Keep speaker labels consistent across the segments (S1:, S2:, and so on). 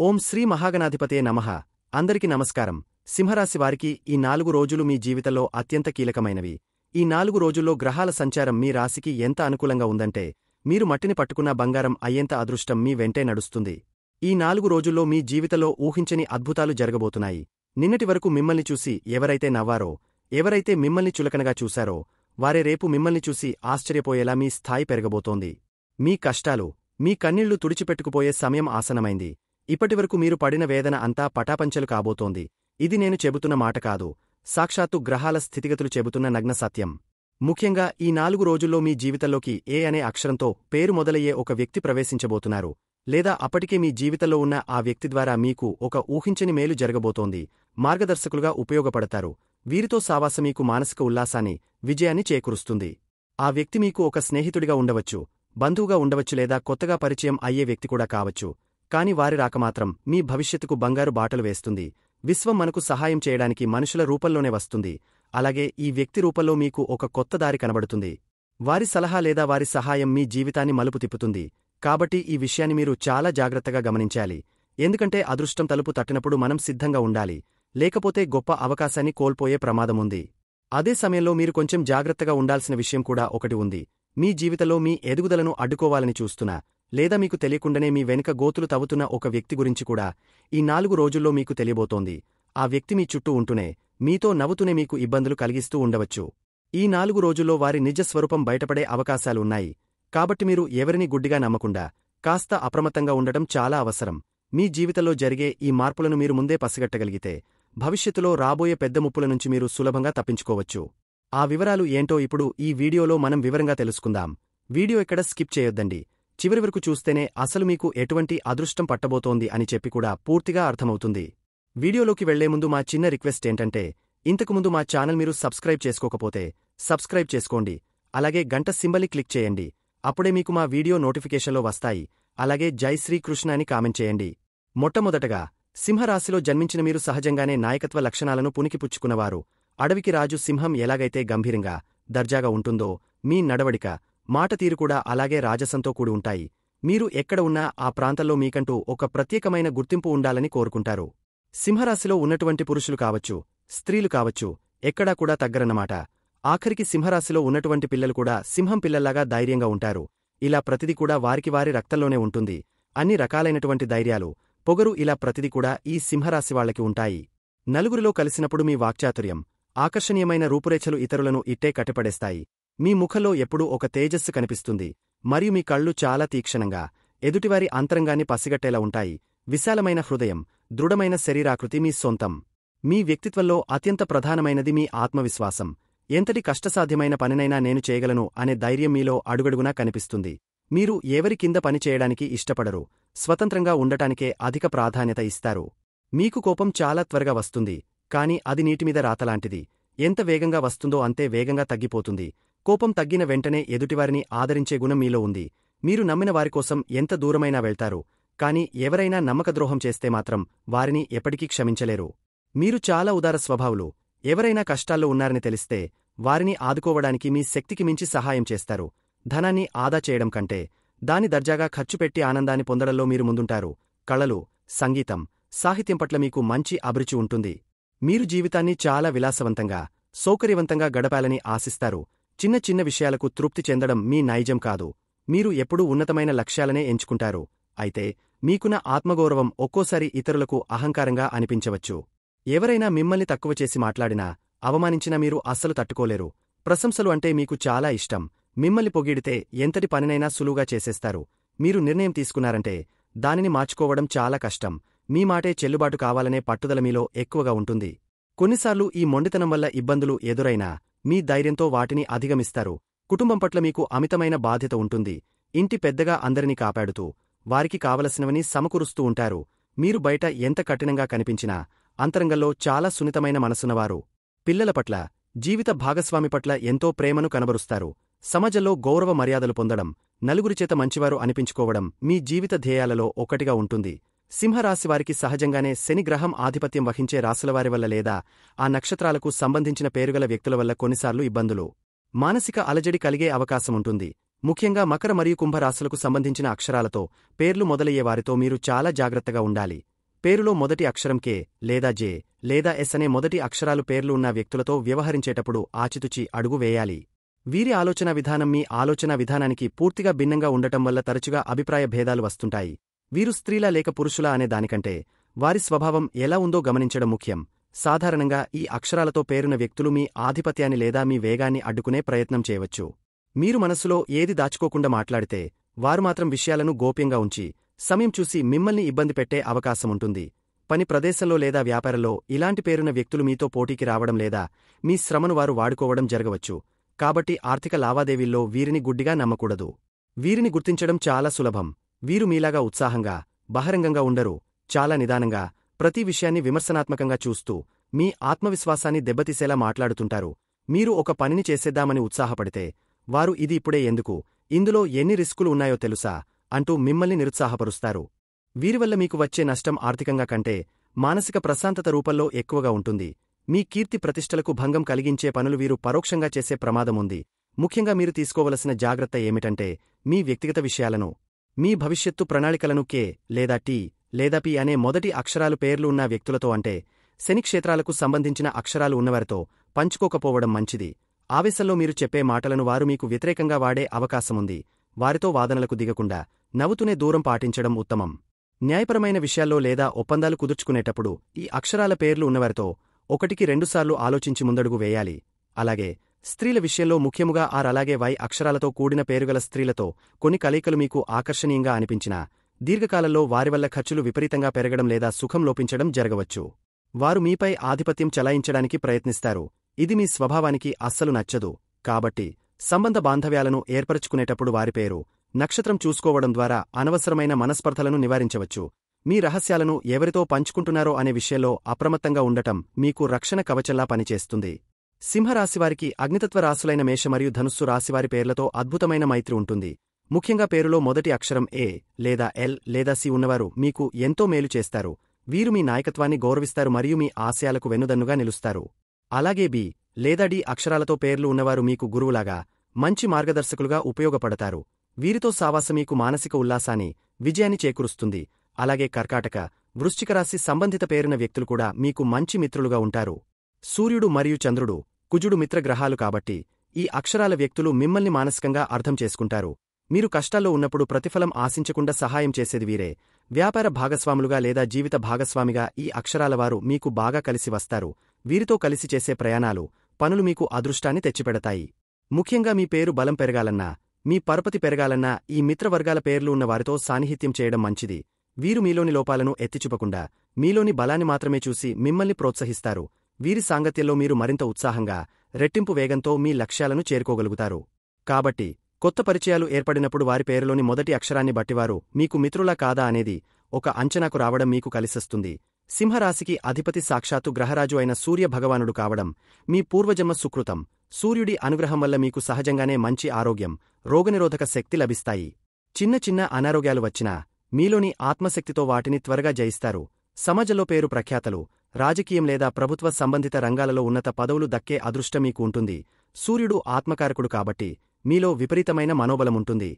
S1: ఓం శ్రీ మహాగణాధిపతే నమః. అందరికి నమస్కారం. సింహరాశి వారికి ఈ 4 రోజులు మీ జీవితంలో అత్యంత కీలకమైనవి. ఈ 4 రోజుల్లో గ్రహాల సంచారం మీ రాశికి ఎంత అనుకూలంగా ఉందంటే మీరు మట్టిని పట్టుకున్న బంగారం అయ్యేంత అదృష్టం మీ వెంటే నడుస్తుంది. ఈ 4 రోజుల్లో మీ జీవితంలో ఊహించని అద్భుతాలు జరగబోతున్నాయి. నిన్నటి వరకు మిమ్మల్ని చూసి ఎవరైతే నవ్వారో, ఎవరైతే మిమ్మల్ని చులకనగా చూశారో, వారే రేపు మిమ్మల్ని చూసి ఆశ్చర్యపోయేలా మీ స్థాయి పెరగబోతోంది. మీ కష్టాలు, మీ కన్నీళ్లు తుడిచిపెట్టుకుపోయే సమయం ఆసనమైంది. ఇప్పటివరకు మీరు పడిన వేదన అంతా పటాపంచలు కాబోతోంది. ఇది నేను చెబుతున్న మాట కాదు, సాక్షాత్తు గ్రహాల స్థితిగతులు చెబుతున్న నగ్న సత్యం. ముఖ్యంగా ఈ 4 రోజుల్లో మీ జీవితంలోకి ఏ అనే అక్షరంతో పేరు మొదలయ్యే ఒక వ్యక్తి ప్రవేశించబోతున్నారు, లేదా అప్పటికే మీ జీవితంలో ఉన్న ఆ వ్యక్తి ద్వారా మీకు ఒక ఊహించని మేలు జరగబోతోంది. మార్గదర్శకులుగా ఉపయోగపడతారు. వీరితో సావాసం మీకు మానసిక ఉల్లాసాన్ని, విజయాన్ని చేకూరుస్తుంది. ఆ వ్యక్తి మీకు ఒక స్నేహితుడిగా ఉండవచ్చు, బంధువుగా ఉండవచ్చు, లేదా కొత్తగా పరిచయం అయ్యే వ్యక్తి కూడా కావచ్చు. కాని వారి రాక మాత్రం మీ భవిష్యత్తుకు బంగారు బాటలు వేస్తుంది. విశ్వం మనకు సహాయం చేయడానికి మనుషుల రూపంలోనే వస్తుంది. అలాగే ఈ వ్యక్తి రూపంలో మీకు ఒక కొత్త దారి కనబడుతుంది. వారి సలహా లేదా వారి సహాయం మీ జీవితాన్ని మలుపు తిప్పుతుంది. కాబట్టి ఈ విషయాన్ని మీరు చాలా జాగ్రత్తగా గమనించాలి. ఎందుకంటే అదృష్టం తలుపు తట్టినప్పుడు మనం సిద్ధంగా ఉండాలి, లేకపోతే గొప్ప అవకాశాన్ని కోల్పోయే ప్రమాదముంది. అదే సమయంలో మీరు కొంచెం జాగ్రత్తగా ఉండాల్సిన విషయం కూడా ఒకటి ఉంది. మీ జీవితంలో మీ ఎదుగుదలను అడ్డుకోవాలని చూస్తున్నా, లేదా మీకు తెలియకుండానే మీ వెనుక గోతులు తవ్వుతున్న ఒక వ్యక్తి గురించి కూడా ఈ 4 రోజుల్లో మీకు తెలియబోతోంది. ఆ వ్యక్తి మీ చుట్టూ ఉంటూనే, మీతో నవ్వుతూనే మీకు ఇబ్బందులు కలిగిస్తూ ఉండవచ్చు. ఈ 4 రోజుల్లో వారి నిజస్వరూపం బయటపడే అవకాశాలు ఉన్నాయి. కాబట్టి మీరు ఎవరిని గుడ్డిగా నమ్మకుండా కాస్త అప్రమత్తంగా ఉండటం చాలా అవసరం. మీ జీవితంలో జరిగే ఈ మార్పులను మీరు ముందే పసిగట్టగలిగితే భవిష్యత్తులో రాబోయే పెద్ద ముప్పుల నుంచి మీరు సులభంగా తప్పించుకోవచ్చు. ఆ వివరాలు ఏంటో ఇప్పుడు ఈ వీడియోలో మనం వివరంగా తెలుసుకుందాం. వీడియో ఎక్కడ స్కిప్ చేయొద్దండి. చివరి వరకు చూస్తేనే అసలు మీకు ఎటువంటి అదృష్టం పట్టబోతోంది అని చెప్పి కూడా పూర్తిగా అర్థమవుతుంది. వీడియోలోకి వెళ్లే ముందు మా చిన్న రిక్వెస్ట్ ఏంటంటే, ఇంతకుముందు మా ఛానల్ మీరు సబ్స్క్రైబ్ చేసుకోకపోతే సబ్స్క్రైబ్ చేసుకోండి. అలాగే గంట సింబల్ని క్లిక్ చేయండి. అప్పుడే మీకు మా వీడియో నోటిఫికేషన్లో వస్తాయి. అలాగే జై శ్రీకృష్ణ అని కామెంట్ చేయండి. మొట్టమొదటగా, సింహరాశిలో జన్మించిన మీరు సహజంగానే నాయకత్వ లక్షణాలను పుణికిపుచ్చుకున్నవారు. అడవికి రాజు సింహం ఎలాగైతే గంభీరంగా, దర్జాగా ఉంటుందో, మీ నడవడిక, మాట తీరు కూడా అలాగే రాజసంతో కూడి ఉంటాయి. మీరు ఎక్కడ ఉన్నా ఆ ప్రాంతంలో మీకంటూ ఒక ప్రత్యేకమైన గుర్తింపు ఉండాలని కోరుకుంటారు. సింహరాశిలో ఉన్నటువంటి పురుషులు కావచ్చు, స్త్రీలు కావచ్చు, ఎక్కడా కూడా తగ్గరన్నమాట. ఆఖరికి సింహరాశిలో ఉన్నటువంటి పిల్లలు కూడా సింహం పిల్లల్లాగా ధైర్యంగా ఉంటారు. ఇలా ప్రతిదీ కూడా వారికి వారి రక్తంలోనే ఉంటుంది. అన్ని రకాలైనటువంటి ధైర్యాలు, పొగరు, ఇలా ప్రతిదీ కూడా ఈ సింహరాశి వాళ్లకి ఉంటాయి. నలుగురిలో కలిసినప్పుడు మీ వాక్చాతుర్యం, ఆకర్షణీయమైన రూపురేఖలు ఇతరులను ఇట్టే కట్టిపడేస్తాయి. మీ ముఖంలో ఎప్పుడూ ఒక తేజస్సు కనిపిస్తుంది. మరియు మీ కళ్ళు చాలా తీక్షణంగా, ఎదుటివారి అంతరంగాన్ని పసిగట్టేలా ఉంటాయి. విశాలమైన హృదయం, దృఢమైన శరీరాకృతి మీ సొంతం. మీ వ్యక్తిత్వంలో అత్యంత ప్రధానమైనది మీ ఆత్మవిశ్వాసం. ఎంతటి కష్టసాధ్యమైన పనినైనా నేను చేయగలను అనే ధైర్యం మీలో అడుగడుగునా కనిపిస్తుంది. మీరు ఎవరి కింద పనిచేయడానికి ఇష్టపడరు, స్వతంత్రంగా ఉండటానికే అధిక ప్రాధాన్యత ఇస్తారు. మీకు కోపం చాలా త్వరగా వస్తుంది, కాని అది నీటిమీద రాతలాంటిది. ఎంత వేగంగా వస్తుందో అంతే వేగంగా తగ్గిపోతుంది. కోపం తగ్గిన వెంటనే ఎదుటివారిని ఆదరించే గుణం మీలో ఉంది. మీరు నమ్మిన వారికోసం ఎంత దూరమైనా వెళ్తారు, కాని ఎవరైనా నమ్మకద్రోహం చేస్తే మాత్రం వారిని ఎప్పటికీ క్షమించలేరు. మీరు చాలా ఉదార స్వభావులు. ఎవరైనా కష్టాల్లో ఉన్నారని తెలిస్తే వారిని ఆదుకోవడానికి మీ శక్తికి మించి సహాయం చేస్తారు. ధనాన్ని ఆదా చేయడం కంటే దాని దర్జాగా ఖర్చుపెట్టి ఆనందాన్ని పొందడంలో మీరు ముందుంటారు. కళలు, సంగీతం, సాహిత్యం పట్ల మీకు మంచి అభిరుచి ఉంటుంది. మీరు జీవితాన్ని చాలా విలాసవంతంగా, సౌకర్యవంతంగా గడపాలని ఆశిస్తారు. చిన్న చిన్న విషయాలకు తృప్తి చెందడం మీ నైజం కాదు. మీరు ఎప్పుడూ ఉన్నతమైన లక్ష్యాలనే ఎంచుకుంటారు. అయితే మీకున్న ఆత్మగౌరవం ఒక్కోసారి ఇతరులకు అహంకారంగా అనిపించవచ్చు. ఎవరైనా మిమ్మల్ని తక్కువ చేసి మాట్లాడినా, అవమానించినా మీరు అస్సలు తట్టుకోలేరు. ప్రశంసలు అంటే మీకు చాలా ఇష్టం. మిమ్మల్ని పొగిడితే ఎంతటి పనినైనా సులువుగా చేసేస్తారు. మీరు నిర్ణయం తీసుకున్నారంటే దానిని మార్చుకోవడం చాలా కష్టం. మీ మాటే చెల్లుబాటు కావాలనే పట్టుదల మీలో ఎక్కువగా ఉంటుంది. కొన్నిసార్లు ఈ మొండితనం వల్ల ఇబ్బందులు ఎదురైనా మీ ధైర్యంతో వాటిని అధిగమిస్తారు. కుటుంబం పట్ల మీకు అమితమైన బాధ్యత ఉంటుంది. ఇంటి పెద్దగా అందరినీ కాపాడుతూ, వారికి కావలసినవని సమకూరుస్తూ ఉంటారు. మీరు బయట ఎంత కఠినంగా కనిపించినా అంతరంగంలో చాలా సున్నితమైన మనసున్నవారు. పిల్లల పట్ల, జీవిత భాగస్వామి పట్ల ఎంతో ప్రేమను కనబరుస్తారు. సమాజంలో గౌరవ మర్యాదలు పొందడం, నలుగురిచేత మంచివారు అనిపించుకోవడం మీ జీవిత ధ్యేయాలలో ఒకటిగా ఉంటుంది. సింహరాశివారికి సహజంగానే శని గ్రహం ఆధిపత్యం వహించే రాశులవారి వల్ల లేదా ఆ నక్షత్రాలకు సంబంధించిన పేరుగల వ్యక్తుల వల్ల కొన్నిసార్లు ఇబ్బందులు, మానసిక అలజడి కలిగే అవకాశముంటుంది. ముఖ్యంగా మకర మరియు కుంభ రాశులకు సంబంధించిన అక్షరాలతో పేర్లు మొదలయ్యే వారితో మీరు చాలా జాగ్రత్తగా ఉండాలి. పేరులో మొదటి అక్షరం కే లేదా జే లేదా ఎస్ అనే మొదటి అక్షరాలు పేర్లు ఉన్న వ్యక్తులతో వ్యవహరించేటప్పుడు ఆచితూచి అడుగు వేయాలి. వీరి ఆలోచనా విధానం మీ ఆలోచనా విధానానికి పూర్తిగా భిన్నంగా ఉండటం వల్ల తరచుగా అభిప్రాయ భేదాలు వస్తుంటాయి. వీరు స్త్రీలా లేక పురుషులా అనే దానికంటే వారి స్వభావం ఎలా ఉందో గమనించడం ముఖ్యం. సాధారణంగా ఈ అక్షరాలతో పేరున్న వ్యక్తులు మీ ఆధిపత్యాన్ని లేదా మీ వేగాన్ని అడ్డుకునే ప్రయత్నం చేయవచ్చు. మీరు మనస్సులో ఏది దాచుకోకుండా మాట్లాడితే వారు మాత్రం విషయాలను గోప్యంగా ఉంచి సమయం చూసి మిమ్మల్ని ఇబ్బంది పెట్టే అవకాశముంటుంది. పని ప్రదేశంలో లేదా వ్యాపారంలో ఇలాంటి పేరున్న వ్యక్తులు మీతో పోటీకి రావడం లేదా మీ శ్రమను వారు వాడుకోవడం జరగవచ్చు. కాబట్టి ఆర్థిక లావాదేవీల్లో వీరిని గుడ్డిగా నమ్మకూడదు. వీరిని గుర్తించడం చాలా సులభం. వీరు మీలాగా ఉత్సాహంగా బహిరంగంగా ఉండరు. చాలా నిదానంగా ప్రతి విషయాన్ని విమర్శనాత్మకంగా చూస్తూ మీ ఆత్మవిశ్వాసాన్ని దెబ్బతీసేలా మాట్లాడుతుంటారు. మీరు ఒక పనిని చేసేద్దామని ఉత్సాహపడితే వారు ఇది ఇప్పుడే ఎందుకు, ఇందులో ఎన్ని రిస్కులు ఉన్నాయో తెలుసా అంటూ మిమ్మల్ని నిరుత్సాహపరుస్తారు. వీరివల్ల మీకు వచ్చే నష్టం ఆర్థికంగా కంటే మానసిక ప్రశాంతత రూపంలో ఎక్కువగా ఉంటుంది. మీ కీర్తి ప్రతిష్టలకు భంగం కలిగించే పనులు వీరు పరోక్షంగా చేసే ప్రమాదముంది. ముఖ్యంగా మీరు తీసుకోవలసిన జాగ్రత్త ఏమిటంటే మీ వ్యక్తిగత విషయాలను, మీ భవిష్యత్తు ప్రణాళికలను కే లేదా టీ లేదా పి అనే మొదటి అక్షరాలు పేర్లు ఉన్న వ్యక్తులతో అంటే శనిక్షేత్రాలకు సంబంధించిన అక్షరాలు ఉన్నవారితో పంచుకోకపోవడం మంచిది. ఆవేశంలో మీరు చెప్పే మాటలను వారు మీకు వ్యతిరేకంగా వాడే అవకాశముంది. వారితో వాదనలకు దిగకుండా నవ్వుతూనే దూరం పాటించడం ఉత్తమం. న్యాయపరమైన విషయాల్లో లేదా ఒప్పందాలు కుదుర్చుకునేటప్పుడు ఈ అక్షరాల పేర్లు ఉన్నవారితో 1-2 ఆలోచించి ముందడుగు వేయాలి. అలాగే స్త్రీల విషయంలో ముఖ్యముగా అలాగే వై అక్షరాలతో కూడిన పేరుగల స్త్రీలతో కొన్ని కలయికలు మీకు ఆకర్షణీయంగా అనిపించినా దీర్ఘకాలంలో వారివల్ల ఖర్చులు విపరీతంగా పెరగడం లేదా సుఖం లోపించడం జరగవచ్చు. వారు మీపై ఆధిపత్యం చలాయించడానికి ప్రయత్నిస్తారు. ఇది మీ స్వభావానికి అస్సలు నచ్చదు. కాబట్టి సంబంధ బాంధవ్యాలను ఏర్పరచుకునేటప్పుడు వారి పేరు, నక్షత్రం చూసుకోవడం ద్వారా అనవసరమైన మనస్పర్ధలను నివారించవచ్చు. మీ రహస్యాలను ఎవరితో పంచుకుంటున్నారో అనే విషయంలో అప్రమత్తంగా ఉండటం మీకు రక్షణ కవచంలా పనిచేస్తుంది. సింహరాశివారికి అగ్నితత్వ రాశులైన మేష మరియు ధనుస్సు రాశివారి పేర్లతో అద్భుతమైన మైత్రి ఉంటుంది. ముఖ్యంగా పేరులో మొదటి అక్షరం ఏ లేదా ఎల్ లేదా సి ఉన్నవారు మీకు ఎంతో మేలు చేస్తారు. వీరు మీ నాయకత్వాన్ని గౌరవిస్తారు మరియు మీ ఆశయాలకు వెన్నుదన్నుగా నిలుస్తారు. అలాగే బి లేదా డి అక్షరాలతో పేర్లు ఉన్నవారు మీకు గురువులాగా, మంచి మార్గదర్శకులుగా ఉపయోగపడతారు. వీరితో సావాసం మీకు మానసిక ఉల్లాసాన్ని, విజయాన్ని చేకూరుస్తుంది. అలాగే కర్కాటక, వృశ్చిక రాశి సంబంధిత పేరున వ్యక్తులు కూడా మీకు మంచి మిత్రులుగా ఉంటారు. సూర్యుడు మరియు చంద్రుడు, కుజుడు మిత్రగ్రహాలు కాబట్టి ఈ అక్షరాల వ్యక్తులు మిమ్మల్ని మానసికంగా అర్థం చేసుకుంటారు. మీరు కష్టాల్లో ఉన్నప్పుడు ప్రతిఫలం ఆశించకుండా సహాయం చేసేది వీరే. వ్యాపార భాగస్వాములుగా లేదా జీవిత భాగస్వామిగా ఈ అక్షరాలవారు మీకు బాగా కలిసి వస్తారు. వీరితో కలిసి చేసే ప్రయాణాలు, పనులు మీకు అదృష్టాన్ని తెచ్చిపెడతాయి. ముఖ్యంగా మీ పేరు బలం పెరగాలన్నా, మీ పరపతి పెరగాలన్నా ఈ మిత్రవర్గాల పేర్లు ఉన్న వారితో సాన్నిహిత్యం చేయడం మంచిది. వీరు మీలోని లోపాలను ఎత్తిచూపకుండా మీలోని బలాన్ని మాత్రమే చూసి మిమ్మల్ని ప్రోత్సహిస్తారు. వీరి సాంగత్యంలో మీరు మరింత ఉత్సాహంగా, రెట్టింపు వేగంతో మీ లక్ష్యాలను చేరుకోగలుగుతారు. కాబట్టి కొత్త పరిచయాలు ఏర్పడినప్పుడు వారి పేరులోని మొదటి అక్షరాన్ని బట్టివారు మీకు మిత్రులా కాదా అనేది ఒక అంచనాకు రావడం మీకు కలిసొస్తుంది. సింహరాశికి అధిపతి సాక్షాత్తు గ్రహరాజు అయిన సూర్య భగవానుడు కావడం మీ పూర్వజన్మ సుకృతం. సూర్యుడి అనుగ్రహం వల్ల మీకు సహజంగానే మంచి ఆరోగ్యం, రోగనిరోధక శక్తి లభిస్తాయి. చిన్న చిన్న అనారోగ్యాలు వచ్చినా మీలోని ఆత్మశక్తితో వాటిని త్వరగా జయిస్తారు. సమాజంలో పేరు ప్రఖ్యాతలు, రాజకీయం లేదా ప్రభుత్వ సంబంధిత రంగాలలో ఉన్నత పదవులు దక్కే అదృష్టం మీకు ఉంటుంది. సూర్యుడు ఆత్మకారకుడు కాబట్టి మీలో విపరీతమైన మనోబలముంటుంది.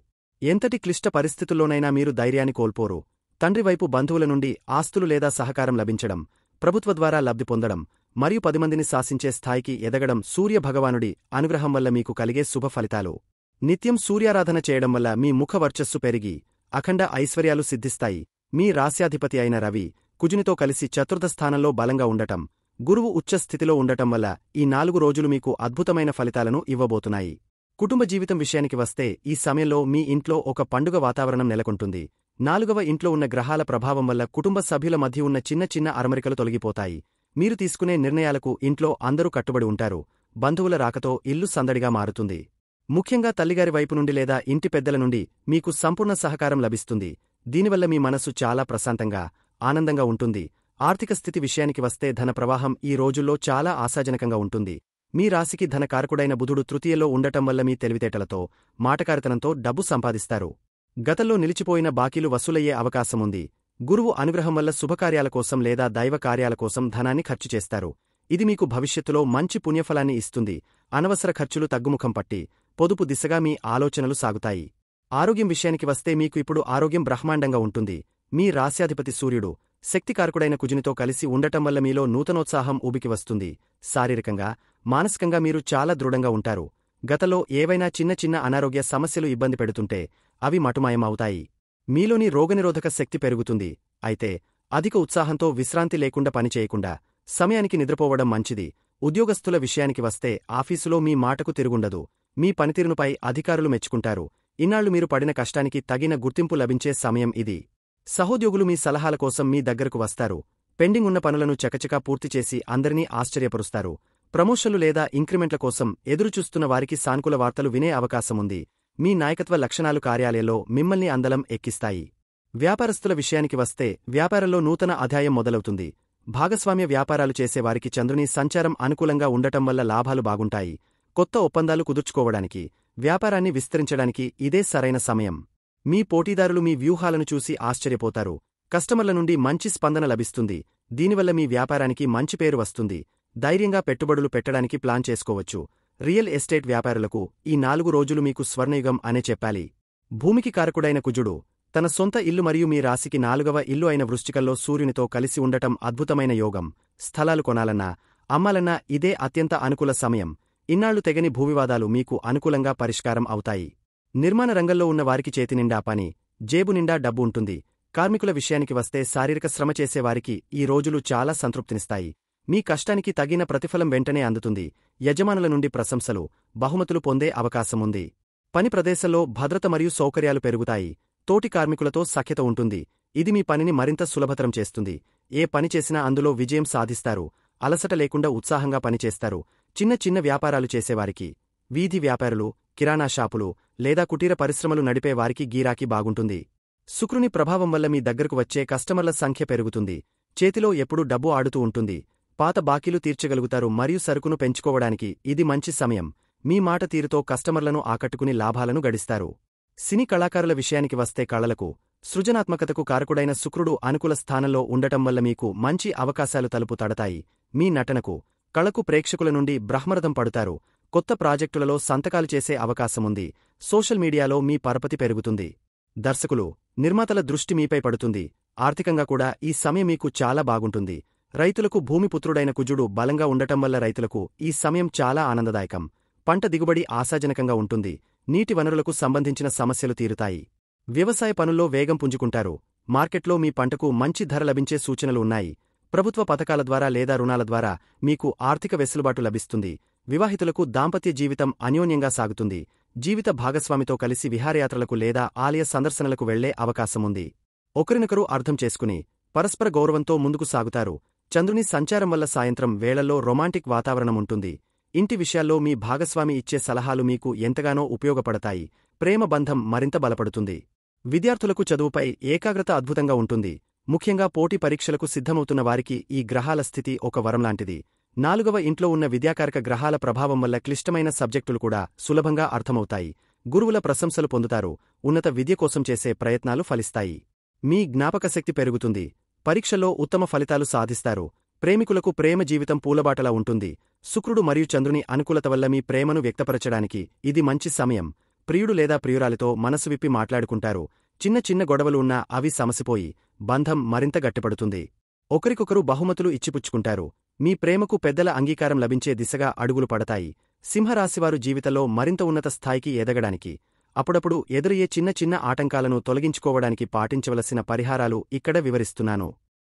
S1: ఎంతటి క్లిష్ట పరిస్థితుల్లోనైనా మీరు ధైర్యాన్ని కోల్పోరు. తండ్రి వైపు బంధువుల నుండి ఆస్తులు లేదా సహకారం లభించడం, ప్రభుత్వ ద్వారా లబ్ధి పొందడం మరియు 10 మందిని శాసించే స్థాయికి ఎదగడం సూర్య భగవానుడి అనుగ్రహం వల్ల మీకు కలిగే శుభ ఫలితాలు. నిత్యం సూర్యారాధన చేయడం వల్ల మీ ముఖ వర్చస్సు పెరిగి అఖండ ఐశ్వర్యాలు సిద్ధిస్తాయి. మీ రాస్యాధిపతి అయిన రవి, కుజునితో కలిసి చతుర్థ స్థానంలో బలంగా ఉండటం, గురువు ఉచ్చ స్థితిలో ఉండటం వల్ల ఈ 4 రోజులు మీకు అద్భుతమైన ఫలితాలను ఇవ్వబోతున్నాయి. కుటుంబ జీవితం విషయానికి వస్తే ఈ సమయంలో మీ ఇంట్లో ఒక పండుగ వాతావరణం నెలకొంటుంది. 4వ ఇంట్లో ఉన్న గ్రహాల ప్రభావం వల్ల కుటుంబ సభ్యుల మధ్య ఉన్న చిన్న చిన్న అరమరికలు తొలగిపోతాయి. మీరు తీసుకునే నిర్ణయాలకు ఇంట్లో అందరూ కట్టుబడి ఉంటారు. బంధువుల రాకతో ఇల్లు సందడిగా మారుతుంది. ముఖ్యంగా తల్లిగారి వైపు నుండి లేదా ఇంటి పెద్దల నుండి మీకు సంపూర్ణ సహకారం లభిస్తుంది. దీనివల్ల మీ మనస్సు చాలా ప్రశాంతంగా, ఆనందంగా ఉంటుంది. ఆర్థిక స్థితి విషయానికి వస్తే ధన ప్రవాహం ఈ రోజుల్లో చాలా ఆశాజనకంగా ఉంటుంది. మీ రాశికి ధనకారకుడైన బుధుడు తృతీయలో ఉండటం వల్ల మీ తెలివితేటలతో, మాటకారితనంతో డబ్బు సంపాదిస్తారు. గతంలో నిలిచిపోయిన బాకీలు వసూలయ్యే అవకాశముంది. గురువు అనుగ్రహం వల్ల శుభకార్యాల కోసం లేదా దైవ కార్యాల కోసం ధనాన్ని ఖర్చు చేస్తారు. ఇది మీకు భవిష్యత్తులో మంచి పుణ్యఫలాన్ని ఇస్తుంది. అనవసర ఖర్చులు తగ్గుముఖం పట్టి పొదుపు దిశగా మీ ఆలోచనలు సాగుతాయి. ఆరోగ్యం విషయానికి వస్తే మీకు ఇప్పుడు ఆరోగ్యం బ్రహ్మాండంగా ఉంటుంది. మీ రాస్యాధిపతి సూర్యుడు శక్తికారకుడైన కుజునితో కలిసి ఉండటం వల్ల మీలో నూతనోత్సాహం ఊబికి వస్తుంది. శారీరకంగా, మానసికంగా మీరు చాలా దృఢంగా ఉంటారు. గతంలో ఏవైనా చిన్న చిన్న అనారోగ్య సమస్యలు ఇబ్బంది పెడుతుంటే అవి మటుమాయం అవుతాయి. మీలోని రోగనిరోధక శక్తి పెరుగుతుంది. అయితే అధిక ఉత్సాహంతో విశ్రాంతి లేకుండా పనిచేయకుండా సమయానికి నిద్రపోవడం మంచిది. ఉద్యోగస్తుల విషయానికి వస్తే ఆఫీసులో మీ మాటకు తిరుగుండదు. మీ పనితీరునుపై అధికారులు మెచ్చుకుంటారు. ఇన్నాళ్లు మీరు పడిన కష్టానికి తగిన గుర్తింపు లభించే సమయం ఇది. సహోద్యోగులు మీ సలహాల కోసం మీ దగ్గరకు వస్తారు. పెండింగ్ ఉన్న పనులను చకచకా పూర్తిచేసి అందరినీ ఆశ్చర్యపరుస్తారు. ప్రమోషన్లు లేదా ఇంక్రిమెంట్ల కోసం ఎదురుచూస్తున్న వారికి సానుకూల వార్తలు వినే అవకాశముంది. మీ నాయకత్వ లక్షణాలు కార్యాలయంలో మిమ్మల్ని అందలం ఎక్కిస్తాయి. వ్యాపారస్తుల విషయానికి వస్తే వ్యాపారంలో నూతన అధ్యాయం మొదలవుతుంది. భాగస్వామ్య వ్యాపారాలు చేసేవారికి చంద్రుని సంచారం అనుకూలంగా ఉండటం వల్ల లాభాలు బాగుంటాయి. కొత్త ఒప్పందాలు కుదుర్చుకోవడానికి, వ్యాపారాన్ని విస్తరించడానికి ఇదే సరైన సమయం. మీ పోటీదారులు మీ వ్యూహాలను చూసి ఆశ్చర్యపోతారు. కస్టమర్ల నుండి మంచి స్పందన లభిస్తుంది. దీనివల్ల మీ వ్యాపారానికి మంచి పేరు వస్తుంది. ధైర్యంగా పెట్టుబడులు పెట్టడానికి ప్లాన్ చేసుకోవచ్చు. రియల్ ఎస్టేట్ వ్యాపారులకు ఈ 4 రోజులు మీకు స్వర్ణయుగం అనే చెప్పాలి. భూమికి కారకుడైన కుజుడు తన సొంత ఇల్లు మరియు మీ రాశికి 4వ ఇల్లు అయిన వృశ్చికంలో సూర్యునితో కలిసి ఉండటం అద్భుతమైన యోగం. స్థలాలు కొనాలన్నా, అమ్మాలన్నా ఇదే అత్యంత అనుకూల సమయం. ఇన్నాళ్లు తెగని భూవివాదాలు మీకు అనుకూలంగా పరిష్కారం అవుతాయి. నిర్మాణ రంగంలో ఉన్న వారికి చేతినిండా పని, జేబు నిండా డబ్బు ఉంటుంది. కార్మికుల విషయానికి వస్తే శారీరక శ్రమ చేసేవారికి ఈ రోజులు చాలా సంతృప్తినిస్తాయి. మీ కష్టానికి తగిన ప్రతిఫలం వెంటనే అందుతుంది. యజమానుల నుండి ప్రశంసలు, బహుమతులు పొందే అవకాశముంది. పని ప్రదేశంలో భద్రత మరియు సౌకర్యాలు పెరుగుతాయి. తోటి కార్మికులతో సఖ్యత ఉంటుంది. ఇది మీ పనిని మరింత సులభతరం చేస్తుంది. ఏ పని చేసినా అందులో విజయం సాధిస్తారు. అలసట లేకుండా ఉత్సాహంగా పనిచేస్తారు. చిన్న చిన్న వ్యాపారాలు చేసేవారికి, వీధి వ్యాపారులు, కిరాణా షాపులు లేదా కుటీర పరిశ్రమలు నడిపే వారికి గిరాకీ బాగుంటుంది. శుక్రుని ప్రభావం వల్ల మీ దగ్గరకు వచ్చే కస్టమర్ల సంఖ్య పెరుగుతుంది. చేతిలో ఎప్పుడూ డబ్బు ఆడుతూ ఉంటుంది. పాత బాకీలు తీర్చగలుగుతారు మరియు సరుకును పెంచుకోవడానికి ఇది మంచి సమయం. మీ మాట తీరుతో కస్టమర్లను ఆకట్టుకుని లాభాలను గడిస్తారు. సినీ కళాకారుల విషయానికి వస్తే కళలకు, సృజనాత్మకతకు కారకుడైన శుక్రుడు అనుకూల స్థానంలో ఉండటం వల్ల మీకు మంచి అవకాశాలు తలుపు తడతాయి. మీ నటనకు, కళకు ప్రేక్షకుల నుండి బ్రహ్మరథం పడుతారు. కొత్త ప్రాజెక్టులలో సంతకాలు చేసే అవకాశముంది. సోషల్ మీడియాలో మీ పరపతి పెరుగుతుంది. దర్శకులు, నిర్మాతల దృష్టి మీపై పడుతుంది. ఆర్థికంగా కూడా ఈ సమయం మీకు చాలా బాగుంటుంది. రైతులకు భూమిపుత్రుడైన కుజుడు బలంగా ఉండటం వల్ల రైతులకు ఈ సమయం చాలా ఆనందదాయకం. పంట దిగుబడి ఆశాజనకంగా ఉంటుంది. నీటి వనరులకు సంబంధించిన సమస్యలు తీరుతాయి. వ్యవసాయ పనుల్లో వేగం పుంజుకుంటారు. మార్కెట్లో మీ పంటకు మంచి ధర లభించే సూచనలు ఉన్నాయి. ప్రభుత్వ పథకాల ద్వారా లేదా రుణాల ద్వారా మీకు ఆర్థిక వెసులుబాటు లభిస్తుంది. వివాహితులకు దాంపత్య జీవితం అన్యోన్యంగా సాగుతుంది. జీవిత భాగస్వామితో కలిసి విహారయాత్రలకు లేదా ఆలయ సందర్శనలకు వెళ్లే అవకాశముంది. ఒకరినొకరు అర్థం చేసుకుని, పరస్పర గౌరవంతో ముందుకు సాగుతారు. చంద్రుని సంచారం వల్ల సాయంత్రం వేళల్లో రొమాంటిక్ వాతావరణముంటుంది. ఇంటి విషయాల్లో మీ భాగస్వామి ఇచ్చే సలహాలు మీకు ఎంతగానో ఉపయోగపడతాయి. ప్రేమ బంధం మరింత బలపడుతుంది. విద్యార్థులకు చదువుపై ఏకాగ్రత అద్భుతంగా ఉంటుంది. ముఖ్యంగా పోటీ పరీక్షలకు సిద్ధమవుతున్న వారికి ఈ గ్రహాల స్థితి ఒక వరంలాంటిది. 4వ ఇంట్లో ఉన్న విద్యాకారక గ్రహాల ప్రభావం వల్ల క్లిష్టమైన సబ్జెక్టులు కూడా సులభంగా అర్థమవుతాయి. గురువుల ప్రశంసలు పొందుతారు. ఉన్నత విద్య కోసం చేసే ప్రయత్నాలు ఫలిస్తాయి. మీ జ్ఞాపకశక్తి పెరుగుతుంది. పరీక్షల్లో ఉత్తమ ఫలితాలు సాధిస్తారు. ప్రేమికులకు ప్రేమ జీవితం పూలబాటలా ఉంటుంది. శుక్రుడు మరియు చంద్రుని అనుకూలత వల్ల మీ ప్రేమను వ్యక్తపరచడానికి ఇది మంచి సమయం. ప్రియుడు లేదా ప్రియురాలితో మనసు విప్పి మాట్లాడుకుంటారు. చిన్న చిన్న గొడవలు ఉన్నా అవి సమసిపోయి బంధం మరింత గట్టిపడుతుంది. ఒకరికొకరు బహుమతులు ఇచ్చిపుచ్చుకుంటారు. మీ ప్రేమకు పెద్దల అంగీకారం లభించే దిశగా అడుగులు పడతాయి. సింహరాశివారు జీవితంలో మరింత ఉన్నత స్థాయికి ఎదగడానికి, అప్పుడప్పుడు ఎదురయ్యే చిన్న చిన్న ఆటంకాలను తొలగించుకోవడానికి పాటించవలసిన పరిహారాలు ఇక్కడ వివరిస్తున్నాను.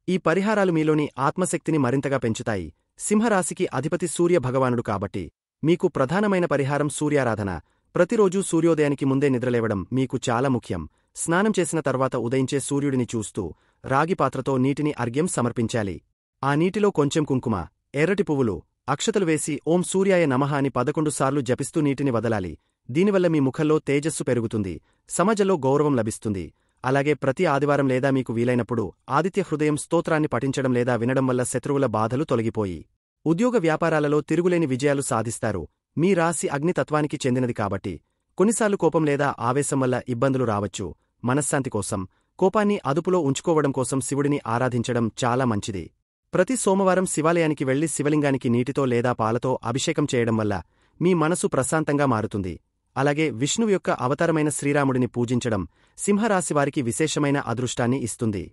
S1: ఈ పరిహారాలు మీలోని ఆత్మశక్తిని మరింతగా పెంచుతాయి. సింహరాశికి అధిపతి సూర్య భగవానుడు కాబట్టి మీకు ప్రధానమైన పరిహారం సూర్యారాధన. ప్రతిరోజూ సూర్యోదయానికి ముందే నిద్రలేవడం మీకు చాలా ముఖ్యం. స్నానం చేసిన తర్వాత ఉదయించే సూర్యుడిని చూస్తూ రాగి పాత్రతో నీటిని అర్ఘ్యం సమర్పించాలి. ఆ నీటిలో కొంచెం కుంకుమ, ఎర్రటి పువ్వులు, అక్షతలు వేసి ఓం సూర్యాయ నమః అని 11 సార్లు జపిస్తూ నీటిని వదలాలి. దీనివల్ల మీ ముఖంలో తేజస్సు పెరుగుతుంది. సమాజంలో గౌరవం లభిస్తుంది. అలాగే ప్రతి ఆదివారం లేదా మీకు వీలైనప్పుడు ఆదిత్య హృదయం స్తోత్రాన్ని పఠించడం లేదా వినడం వల్ల శత్రువుల బాధలు తొలగిపోయి ఉద్యోగ వ్యాపారాలలో తిరుగులేని విజయాలు సాధిస్తారు. మీ రాశి అగ్నితత్వానికి చెందినది కాబట్టి కొన్నిసార్లు కోపం లేదా ఆవేశం వల్ల ఇబ్బందులు రావచ్చు. మనశ్శాంతి కోసం, కోపాన్ని అదుపులో ఉంచుకోవడం కోసం శివుడిని ఆరాధించడం చాలా మంచిది. ప్రతి సోమవారం శివాలయానికి వెళ్లి శివలింగానికి నీటితో లేదా పాలతో అభిషేకం చేయడం వల్ల మీ మనసు ప్రశాంతంగా మారుతుంది. అలాగే విష్ణువు యొక్క అవతారమైన శ్రీరాముడిని పూజించడం సింహరాశివారికి విశేషమైన అదృష్టాన్ని ఇస్తుంది.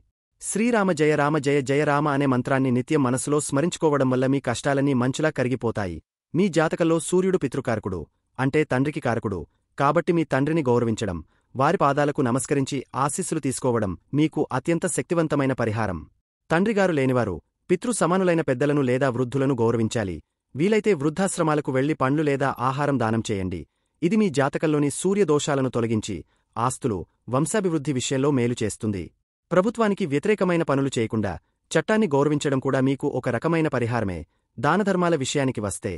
S1: శ్రీరామ జయ రామ జయ జయ రామ అనే మంత్రాన్ని నిత్యం మనసులో స్మరించుకోవడం వల్ల మీ కష్టాలన్నీ మంచులా కరిగిపోతాయి. మీ జాతకంలో సూర్యుడు పితృకారకుడు, అంటే తండ్రికి కారకుడు. కాబట్టి మీ తండ్రిని గౌరవించడం, వారి పాదాలకు నమస్కరించి ఆశీస్సులు తీసుకోవడం మీకు అత్యంత శక్తివంతమైన పరిహారం. తండ్రిగారు లేనివారు పితృ సమానులైన పెద్దలను లేదా వృద్ధులను గౌరవించాలి. వీలైతే వృద్ధాశ్రమాలకు వెళ్లి పండ్లు లేదా ఆహారం దానం చేయండి. ఇది మీ జాతకంలోని సూర్యదోషాలను తొలగించి ఆస్తులు, వంశాభివృద్ధి విషయంలో మేలు చేస్తుంది. ప్రభుత్వానికి వ్యతిరేకమైన పనులు చేయకుండా చట్టాన్ని గౌరవించడం కూడా మీకు ఒక రకమైన పరిహారమే. దానధర్మాల విషయానికి వస్తే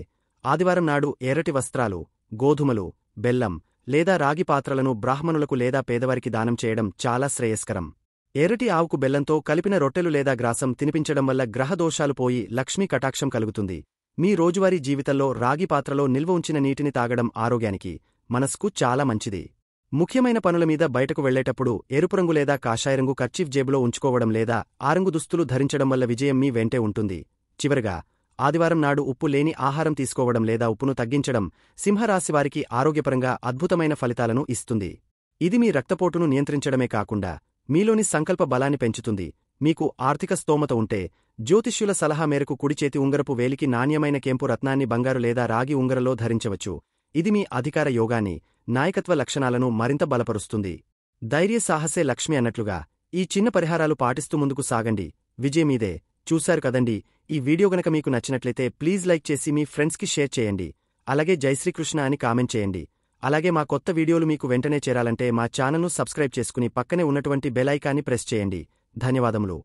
S1: ఆదివారం నాడు ఎర్రటి వస్త్రాలు, గోధుమలు, బెల్లం లేదా రాగి పాత్రలను బ్రాహ్మణులకు లేదా పేదవారికి దానం చేయడం చాలా శ్రేయస్కరం. ఎర్రటి ఆవుకు బెల్లంతో కలిపిన రొట్టెలు లేదా గ్రాసం తినిపించడం వల్ల గ్రహదోషాలు పోయి లక్ష్మీ కటాక్షం కలుగుతుంది. మీ రోజువారీ జీవితంలో రాగి పాత్రలో నిల్వ ఉంచిన నీటిని తాగడం ఆరోగ్యానికి, మనస్కు చాలా మంచిది. ముఖ్యమైన పనుల మీద బయటకు వెళ్లేటప్పుడు ఎరుపురంగు లేదా కాషాయరంగు కర్చీఫ్ జేబులో ఉంచుకోవడం లేదా ఆరంగు దుస్తులు ధరించడం వల్ల విజయం మీ వెంటే ఉంటుంది. చివరగా, ఆదివారం నాడు ఉప్పు లేని ఆహారం తీసుకోవడం లేదా ఉప్పును తగ్గించడం సింహరాశివారికి ఆరోగ్యపరంగా అద్భుతమైన ఫలితాలను ఇస్తుంది. ఇది మీ రక్తపోటును నియంత్రించడమే కాకుండా మీలోని సంకల్ప బలాన్ని పెంచుతుంది. మీకు ఆర్థిక స్తోమత ఉంటే జ్యోతిష్యుల సలహా మేరకు కుడిచేతి ఉంగరపు వేలికి నాణ్యమైన కెంపు రత్నాన్ని బంగారు లేదా రాగి ఉంగరంలో ధరించవచ్చు. ఇది మీ అధికార యోగాన్ని, నాయకత్వ లక్షణాలను మరింత బలపరుస్తుంది. ధైర్య సాహసే లక్ష్మి అన్నట్లుగా ఈ చిన్న పరిహారాలు పాటిస్తూ ముందుకు సాగండి. విజయమీదే. చూశారు కదండి. ఈ వీడియో గనక మీకు నచ్చినట్లయితే ప్లీజ్ లైక్ చేసి మీ ఫ్రెండ్స్కి షేర్ చేయండి. అలాగే జై శ్రీకృష్ణ అని కామెంట్ చేయండి. అలాగే మా కొత్త వీడియోలు మీకు వెంటనే చేరాలంటే మా ఛానల్ను సబ్స్క్రైబ్ చేసుకుని పక్కనే ఉన్నటువంటి బెల్ ఐకాన్ని ప్రెస్ చేయండి. ధన్యవాదములు.